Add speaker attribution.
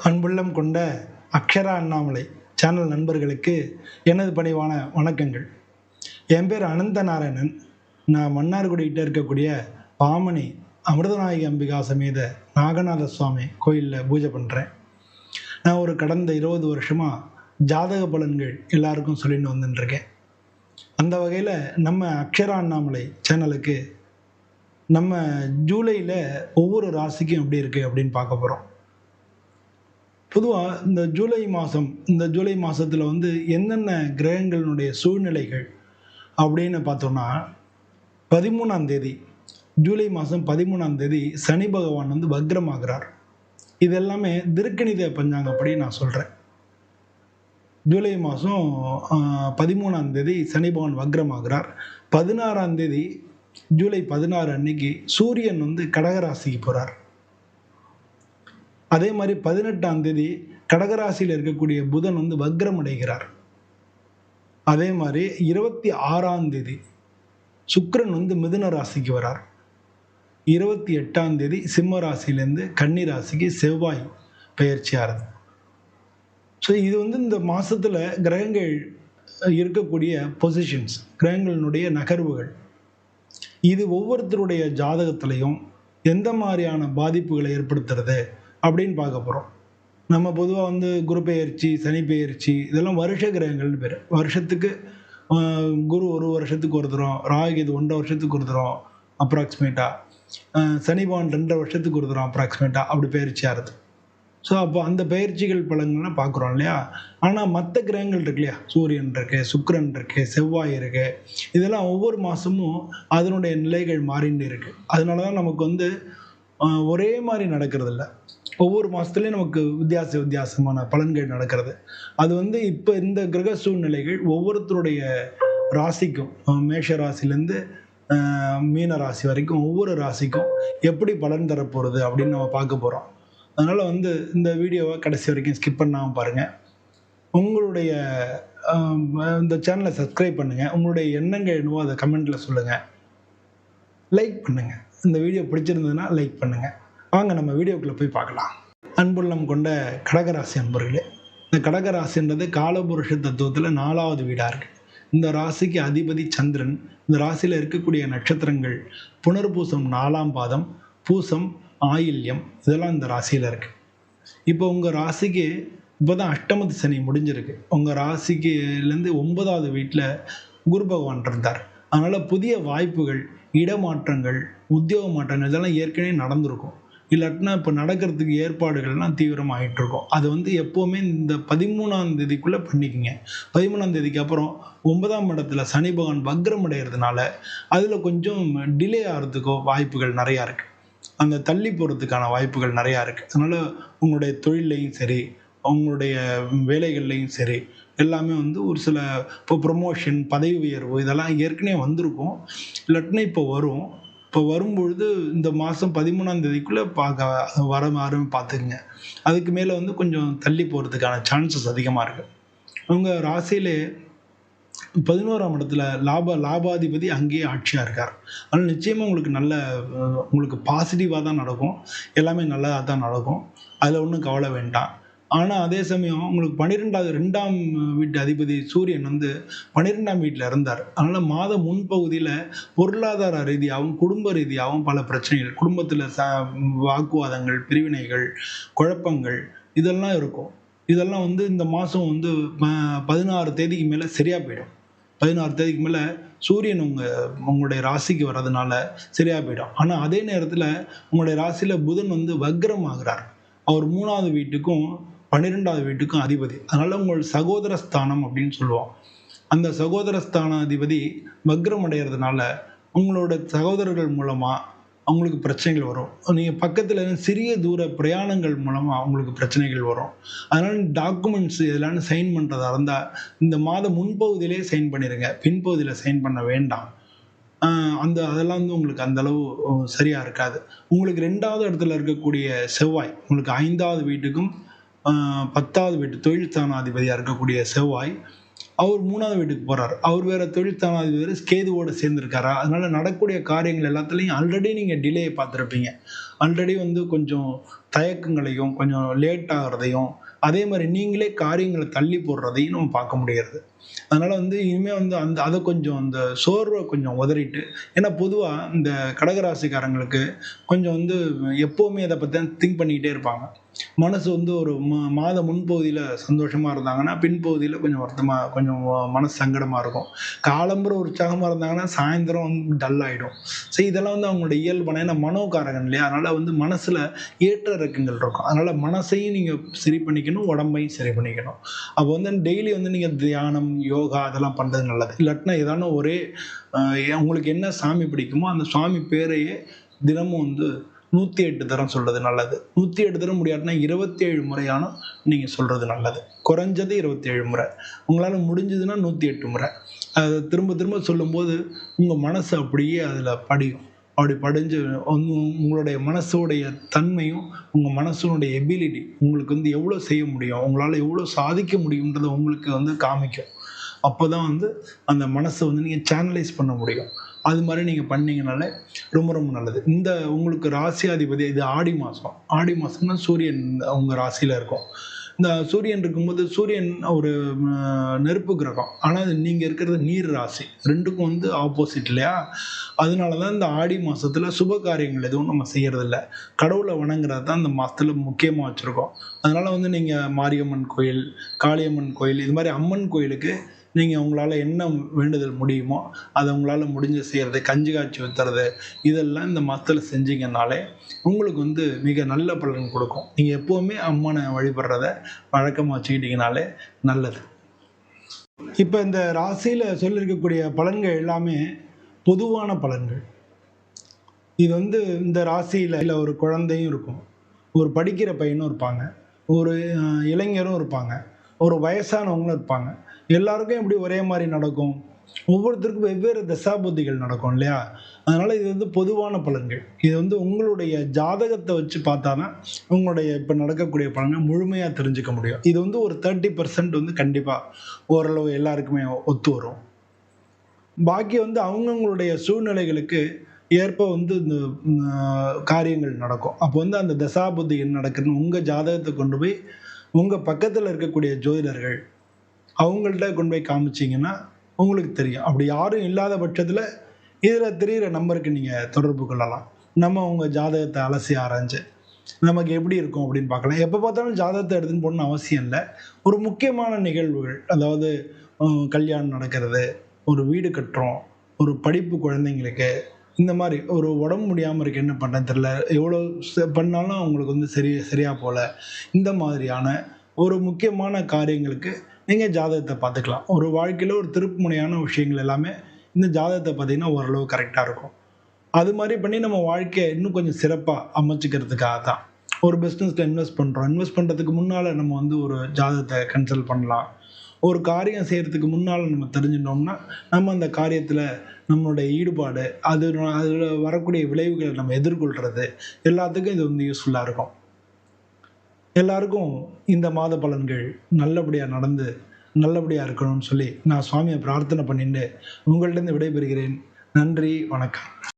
Speaker 1: அன்புள்ளம் கொண்ட அக்ஷரா அண்ணாமலை சேனல் நண்பர்களுக்கு எனது பணிவான வணக்கங்கள். என் பேர் அனந்த நாராயணன். நான் மன்னார்குடிகிட்ட இருக்கக்கூடிய பாமணி அமிர்தநாயகி அம்பிகா சமேத நாகநாத சுவாமி கோயிலில் பூஜை பண்ணுறேன். நான் ஒரு கடந்த 20 வருஷமாக ஜாதக பலன்கள் எல்லாருக்கும் சொல்லிட்டு வந்துட்டுருக்கேன். அந்த வகையில் நம்ம அக்ஷரா அண்ணாமலை சேனலுக்கு நம்ம ஜூலையில் ஒவ்வொரு ராசிக்கும் எப்படி இருக்குது அப்படின்னு பார்க்க போகிறோம். பொதுவாக இந்த ஜூலை மாதத்தில் என்னென்ன கிரகங்களினுடைய சூழ்நிலைகள் அப்படின்னு பார்த்தோம்னா, 13ஆம் தேதி ஜூலை மாதம் 13ஆம் தேதி சனி பகவான் வக்ரமாகிறார். இது எல்லாமே திருக்கணித பஞ்சாங்கப்படி நான் சொல்கிறேன். ஜூலை மாதம் 13ஆம் தேதி சனி பகவான் வக்ரமாகிறார். 16ஆம் தேதி ஜூலை 16 அன்னைக்கு சூரியன் கடகராசிக்கு போகிறார். அதே மாதிரி 18ஆம் தேதி கடகராசியில் இருக்கக்கூடிய புதன் வக்ரம் அடைகிறார். அதே மாதிரி 26ஆம் தேதி சுக்கிரன் மிதுன ராசிக்கு வரார். 28ஆம் தேதி சிம்ம ராசியிலேருந்து கன்னி ராசிக்கு செவ்வாய் பெயர்ச்சி ஆகுது. ஸோ இது இந்த மாதத்தில் கிரகங்கள் இருக்கக்கூடிய பொசிஷன்ஸ், கிரகங்களினுடைய நகர்வுகள், இது ஒவ்வொருத்தருடைய ஜாதகத்திலையும் எந்த மாதிரியான பாதிப்புகளை ஏற்படுத்துறது அப்படின்னு பார்க்க போகிறோம். நம்ம பொதுவாக குரு பெயர்ச்சி, சனி பெயர்ச்சி இதெல்லாம் வருஷ கிரகங்கள்னு பேர். வருஷத்துக்கு குரு ஒரு வருஷத்துக்கு ஒரு தரம், ராகு இது 1.5 வருஷத்துக்கு ஒரு தரம் அப்ராக்சிமேட்டாக, சனி பகவான் 2.5 வருஷத்துக்கு ஒரு தரம் அப்ராக்சிமேட்டாக அப்படி பெயர்ச்சி ஆகுது. ஸோ அப்போ அந்த பயிற்சிகள் பலன்கள்லாம் பார்க்குறோம் இல்லையா. ஆனால் மற்ற கிரகங்கள் இருக்கு இல்லையா, சூரியன் இருக்குது, சுக்கிரன் இருக்குது, செவ்வாய் இருக்குது, இதெல்லாம் ஒவ்வொரு மாதமும் அதனுடைய நிலைகள் மாறிட்டு இருக்குது. அதனால தான் நமக்கு ஒரே மாதிரி நடக்கிறது இல்லை. ஒவ்வொரு மாதத்துலேயும் நமக்கு வித்தியாசமான பலன்கள் நடக்கிறது. அது இப்போ இந்த கிரக சூழ்நிலைகள் ஒவ்வொருத்தருடைய ராசிக்கும், மேஷ ராசிலேருந்து மீன ராசி வரைக்கும் ஒவ்வொரு ராசிக்கும் எப்படி பலன் தரப்போகிறது அப்படின்னு நம்ம பார்க்க போகிறோம். அதனால் இந்த வீடியோவை கடைசி வரைக்கும் ஸ்கிப் பண்ணாமல் பாருங்கள். உங்களுடைய இந்த சேனலை சப்ஸ்கிரைப் பண்ணுங்கள். உங்களுடைய எண்ணங்கள் என்னவோ அதை கமெண்ட்டில் சொல்லுங்கள். லைக் பண்ணுங்கள். இந்த வீடியோ பிடிச்சிருந்ததுன்னா லைக் பண்ணுங்கள். வாங்க நம்ம வீடியோக்குள்ளே போய் பார்க்கலாம். அன்புள்ளம் கொண்ட கடகராசி அன்பர்களே, இந்த கடகராசின்றது காலபுருஷ தத்துவத்தில் 4வது வீடாக இருக்குது. இந்த ராசிக்கு அதிபதி சந்திரன். இந்த ராசியில் இருக்கக்கூடிய நட்சத்திரங்கள் புனர்பூசம் 4ஆம் பாதம், பூசம், ஆயில்யம் இதெல்லாம் இந்த ராசியில் இருக்குது. இப்போ உங்கள் ராசிக்கு இப்போ தான் அஷ்டமத்து சனி முடிஞ்சிருக்கு. உங்கள் ராசிக்குலேருந்து 9வது வீட்டில் குரு பகவான் இருந்தார். அதனால் புதிய வாய்ப்புகள், இடமாற்றங்கள், உத்தியோக மாற்றங்கள் இதெல்லாம் ஏற்கனவே நடந்திருக்கும். இல்லாட்டினா இப்போ நடக்கிறதுக்கு ஏற்பாடுகள்லாம் தீவிரமாகிட்டு இருக்கும். அது எப்போவுமே இந்த 13ஆம் தேதிக்குள்ளே பண்ணிக்கோங்க. 13ஆம் தேதிக்கு அப்புறம் 9ஆம் இடத்துல சனி பகவான் வக்ரம் அடைகிறதுனால அதில் கொஞ்சம் டிலே ஆகிறதுக்கோ வாய்ப்புகள் நிறையா இருக்குது. அந்த தள்ளி போகிறதுக்கான வாய்ப்புகள் நிறையா இருக்குது. அதனால் உங்களுடைய தொழிலையும் சரி, உங்களுடைய வேலைகள்லையும் சரி எல்லாமே ஒரு சில இப்போ ப்ரொமோஷன், பதவி உயர்வு இதெல்லாம் ஏற்கனவே வந்திருக்கும். இல்லாட்டினா இப்போ வரும். இப்போ வரும்பொழுது இந்த மாதம் 13ஆம் தேதிக்குள்ளே பார்த்துக்குங்க. அதுக்கு மேலே கொஞ்சம் தள்ளி போகிறதுக்கான சான்சஸ் அதிகமாக இருக்குது. உங்கள் ராசியிலே 11ஆம் இடத்துல லாபாதிபதி அங்கேயே ஆட்சியாக இருக்கார். அதனால் நிச்சயமாக உங்களுக்கு பாசிட்டிவாக தான் நடக்கும். எல்லாமே நல்லதாக தான் நடக்கும். அதில் ஒன்றும் கவலை வேண்டாம். ஆனால் அதே சமயம் உங்களுக்கு 2ஆம் வீட்டு அதிபதி சூரியன் 12ஆம் வீட்டில் இருந்தார். அதனால் மாத முன்பகுதியில் பொருளாதார ரீதியாகவும் குடும்ப ரீதியாகவும் பல பிரச்சனைகள், குடும்பத்தில் வாக்குவாதங்கள், பிரிவினைகள், குழப்பங்கள் இதெல்லாம் இருக்கும். இதெல்லாம் இந்த மாதம் 16 தேதிக்கு மேலே சரியாக போயிடும். 16 தேதிக்கு மேலே சூரியன் உங்களுடைய ராசிக்கு வர்றதுனால சரியாக போயிடும். ஆனால் அதே நேரத்தில் உங்களுடைய ராசியில் புதன் வக்ரம் ஆகிறார். அவர் 3வது வீட்டுக்கும் 12வது வீட்டுக்கும் அதிபதி. அதனால் உங்கள் சகோதர ஸ்தானம் அப்படின்னு சொல்லுவோம். அந்த சகோதர ஸ்தான அதிபதி வக்ரம் அடைகிறதுனால உங்களோட சகோதரர்கள் மூலமாக அவங்களுக்கு பிரச்சனைகள் வரும். நீங்கள் பக்கத்தில் சிறிய தூர பிரயாணங்கள் மூலமாக அவங்களுக்கு பிரச்சனைகள் வரும். அதனால் டாக்குமெண்ட்ஸ் இதெல்லாம் சைன் பண்ணுறதா இருந்தால் இந்த மாத முன்பகுதியிலே சைன் பண்ணிடுங்க. பின்பகுதியில் சைன் பண்ண வேண்டாம். அதெல்லாம் உங்களுக்கு அந்தளவு சரியாக இருக்காது. உங்களுக்கு 2வது இடத்துல இருக்கக்கூடிய செவ்வாய், உங்களுக்கு 5வது வீட்டுக்கும் 10வது வீட்டு தொழில் ஸ்தானாதிபதியாக இருக்கக்கூடிய செவ்வாய் அவர் 3வது வீட்டுக்கு போறாரு. அவர் வேற தொழில் ஸ்தானாதிபதி கேதுவோட சேர்ந்திருக்காரா, அதனால நடக்கக்கூடிய காரியங்கள் எல்லாத்துலயும் ஆல்ரெடி நீங்க டிலே பார்த்திருப்பீங்க. ஆல்ரெடி வந்து கொஞ்சம் தயக்கங்களையும், கொஞ்சம் லேட் ஆகுறதையும், அதே மாரி நீங்களே காரியங்கள தள்ளி போடுறதையும் நம்ம பார்க்க முடிகிறது. அதனால வந்து இனிமே வந்து அத கொஞ்சம் அந்த சோர்வ கொஞ்சம் உதறிட்டு, ஏன்னா பொதுவா இந்த கடகராசிக்காரங்களுக்கு கொஞ்சம் வந்து எப்பவுமே அத பத்தி தான் திங்க் பண்ணிக்கிட்டே இருப்பாங்க. மனசு வந்து ஒரு மாத முன்பகுதியில சந்தோஷமா இருந்தாங்கன்னா, பின்பகுதியில கொஞ்சம் வருத்தமா கொஞ்சம் மனசு சங்கடமா இருக்கும். காலம்புற உற்சாகமா இருந்தாங்கன்னா, சாயந்தரம் வந்து டல் ஆயிடும். ஸோ இதெல்லாம் வந்து அவங்களோட இயல்பான, ஏன்னா மனோகாரகன் இல்லையா? அதனால வந்து மனசுல ஏற்ற இறக்கங்கள் இருக்கும். அதனால மனசையும் நீங்க சரி பண்ணிக்கணும், உடம்பையும் சரி பண்ணிக்கணும். அப்போ வந்து டெய்லி வந்து நீங்க தியானம், யோகா அதெல்லாம் பண்றது நல்லது. இல்லாட்டினா ஏதான ஒரே உங்களுக்கு என்ன சாமி பிடிக்குமோ, அந்த சாமி பேரையே தினமும் வந்து 108 தரம் சொல்றது நல்லது. 108 தரம் முடியாட்டினா 27 முறையானும் நீங்க சொல்றது நல்லது. குறைஞ்சது 27 முறை. உங்களால முடிஞ்சதுன்னா 108 முறை. அத திரும்ப திரும்ப சொல்லும்போது, உங்க மனசு அப்படியே அதுல படியும். அப்படி படிஞ்சு உங்களுடைய மனசோடைய தன்மையும், உங்க மனசனுடைய எபிலிட்டி உங்களுக்கு வந்து எவ்வளோ செய்ய முடியும், உங்களால எவ்வளோ சாதிக்க முடியும்ன்றத உங்களுக்கு வந்து காமிக்கும். அப்பதான் வந்து அந்த மனச வந்து நீங்க சேனலைஸ் பண்ண முடியும். அது மாரி நீங்க பண்ணீங்கனாலே ரொம்ப ரொம்ப நல்லது. இந்த உங்களுக்கு ராசியாதிபதி இது ஆடி மாசம். ஆடி மாசம்னா சூரியன் உங்க ராசியில இருக்கும். இந்த சூரியன் இருக்கும்போது சூரியன் ஒரு நெருப்பு கிரகம். ஆனா நீங்க இருக்கிறது நீர் ராசி. 2க்கும் வந்து ஆப்போசிட் இல்லையா? அதனால தான் இந்த ஆடி மாசத்துல சுப காரியங்கள் எதுவும் நம்ம செய்யறதில்ல. கடவுள வணங்குறது தான் இந்த மாசத்துல முக்கியமா வச்சிருக்கோம். அதனால வந்து நீங்க மாரியம்மன் கோயில், காளியம்மன் கோயில் இது மாரி அம்மன் கோயிலுக்கு நீங்க உங்களால என்ன வேண்டுதல் முடியுமோ, அத உங்களால முடிஞ்ச செய்யறது, கஞ்சி காய்ச்சி ஊத்துறது, இதெல்லாம் இந்த மாசத்துல செஞ்சீங்கன்னாலே, உங்களுக்கு வந்து மிக நல்ல பலன் குடுக்கும். நீங்க எப்பவுமே அம்மன வழிபடுறத வழக்கமா வச்சுக்கிட்டீங்கனாலே நல்லது. இப்ப இந்த ராசியில சொல்லியிருக்கக்கூடிய பலன்கள் எல்லாமே பொதுவான பலன்கள். இது வந்து இந்த ராசியில ஒரு குழந்தையும் இருக்கும். ஒரு படிக்கிற பையனும் இருப்பாங்க. ஒரு இளைஞரும் இருப்பாங்க. ஒரு வயசானவங்களும் இருப்பாங்க. எல்லாருக்கும் எப்படி ஒரே மாரி நடக்கும்? ஒவ்வொருத்தருக்கும் வெவ்வேறு தசாபுத்திகள் நடக்கும் இல்லையா? அதனால இது வந்து பொதுவான பலன்கள். இது வந்து உங்களுடைய ஜாதகத்த வச்சு பார்த்தா தான், உங்களுடைய இப்ப நடக்கக்கூடிய பலன்கள் முழுமையா தெரிஞ்சுக்க முடியும். இது வந்து ஒரு 30% வந்து கண்டிப்பா ஓரளவு எல்லாருக்குமே ஒத்து வரும். பாக்கி வந்து அவங்கவங்களுடைய சூழ்நிலைகளுக்கு ஏற்ப வந்து இந்த காரியங்கள் நடக்கும். அப்போ வந்து அந்த தசாபுத்தி என்ன நடக்குதுன்னு உங்க ஜாதகத்த கொண்டு போய் உங்க பக்கத்துல இருக்கக்கூடிய ஜோதிடர்கள் அவங்கள்ட்ட கொண்டு போய் காமிச்சீங்கன்னா, உங்களுக்கு தெரியும். அப்படி யாரும் இல்லாத பட்சத்துல, இதுல தெரியிற நம்பருக்கு நீங்க தொடர்பு கொள்ளலாம். நம்ம உங்க ஜாதகத்த அலசி ஆராய்ஞ்சு, நமக்கு எப்படி இருக்கும் அப்படின்னு பார்க்கலாம். எப்ப பார்த்தாலும் ஜாதகத்த எடுத்துன்னு போகணும்னு அவசியம் இல்ல. ஒரு முக்கியமான நிகழ்வுகள், அதாவது கல்யாணம் நடக்கிறது, ஒரு வீடு கட்டுறோம், ஒரு படிப்பு குழந்தைங்களுக்கு, இந்த மாரி ஒரு உடம்பு முடியாம இருக்கு, என்ன பண்றதுன்னு தெரியல. எவ்வளோ பண்ணாலும் அவங்களுக்கு வந்து சரியா போல. இந்த மாதிரியான ஒரு முக்கியமான காரியங்களுக்கு நீங்க ஜாதகத்த பார்த்துக்கலாம். ஒரு வாழ்க்கையில ஒரு திருப்புமுனையான விஷயங்கள் எல்லாமே இந்த ஜாதகத்த பார்த்தீங்கன்னா, ஓரளவு கரெக்ட்டா இருக்கும். அது மாரி பண்ணி நம்ம வாழ்க்கைய இன்னும் கொஞ்சம் சிறப்பா அமைச்சுக்கிறதுக்காக தான். ஒரு பிசினஸ்ல இன்வெஸ்ட் பண்றோம். இன்வெஸ்ட் பண்றதுக்கு முன்னால நம்ம வந்து ஒரு ஜாதகத்த கன்சல்ட் பண்ணலாம். ஒரு காரியம் செய்யறதுக்கு முன்னால நம்ம தெரிஞ்சுட்டோம்னா, நம்ம அந்த காரியத்துல நம்மளுடைய ஈடுபாடு, அதுல வரக்கூடிய விளைவுகள நம்ம எதிர்கொள்றது, எல்லாத்துக்கும் இது வந்து யூஸ்ஃபுல்லா இருக்கும். எல்லாருக்கும் இந்த மாத பலன்கள் நல்லபடியா நடந்து, நல்லபடியா இருக்கணும்னு சொல்லி, நான் சுவாமிய பிரார்த்தனை பண்ணிண்டு, உங்கள்ட்டருந்து விடைபெறுகிறேன். நன்றி, வணக்கம்.